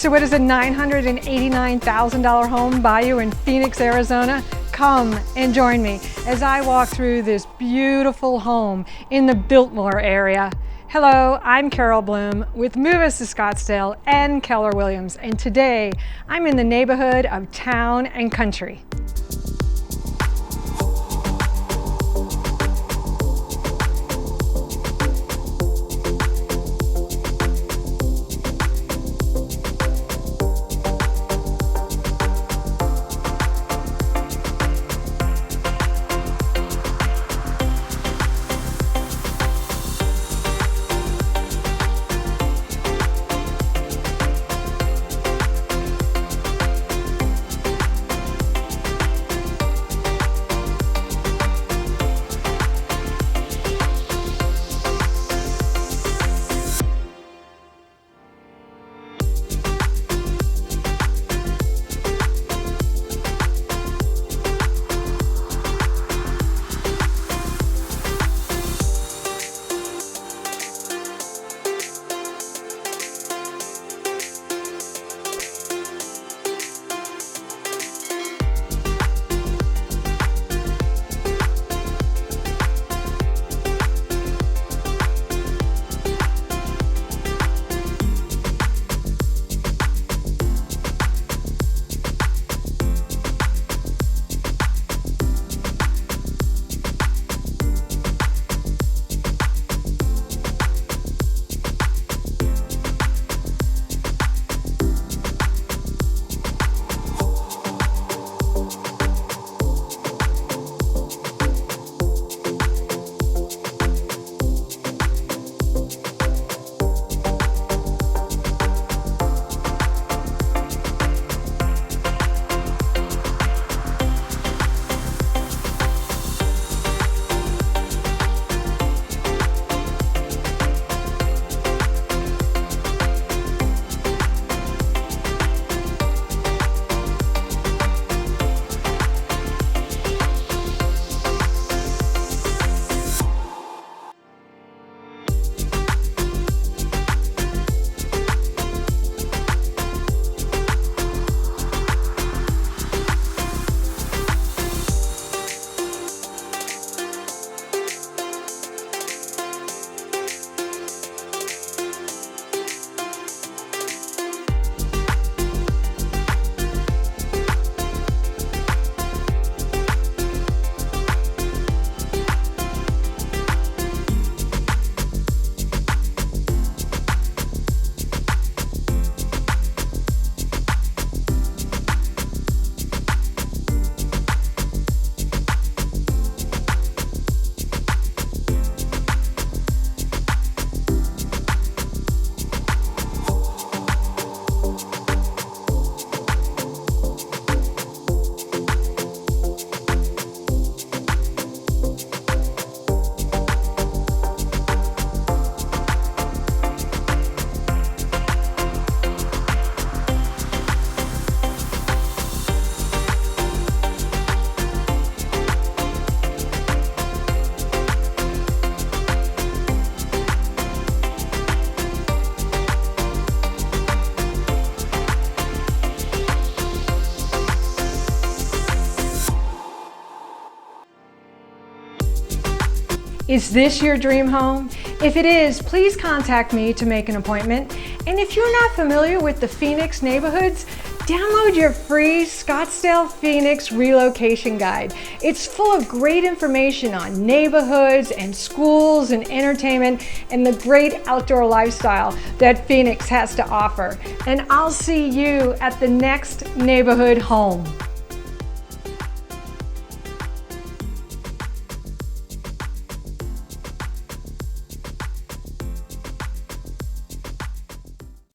So what does a $989,000 home buy you in Phoenix, Arizona? Come and join me as I walk through this beautiful home in the Biltmore area. Hello, I'm Carol Bloom with Move Us to Scottsdale and Keller Williams, and today I'm in the neighborhood of Town and Country. Is this your dream home? If it is, please contact me to make an appointment. And if you're not familiar with the Phoenix neighborhoods, download your free Scottsdale Phoenix relocation guide. It's full of great information on neighborhoods and schools and entertainment and the great outdoor lifestyle that Phoenix has to offer. And I'll see you at the next neighborhood home.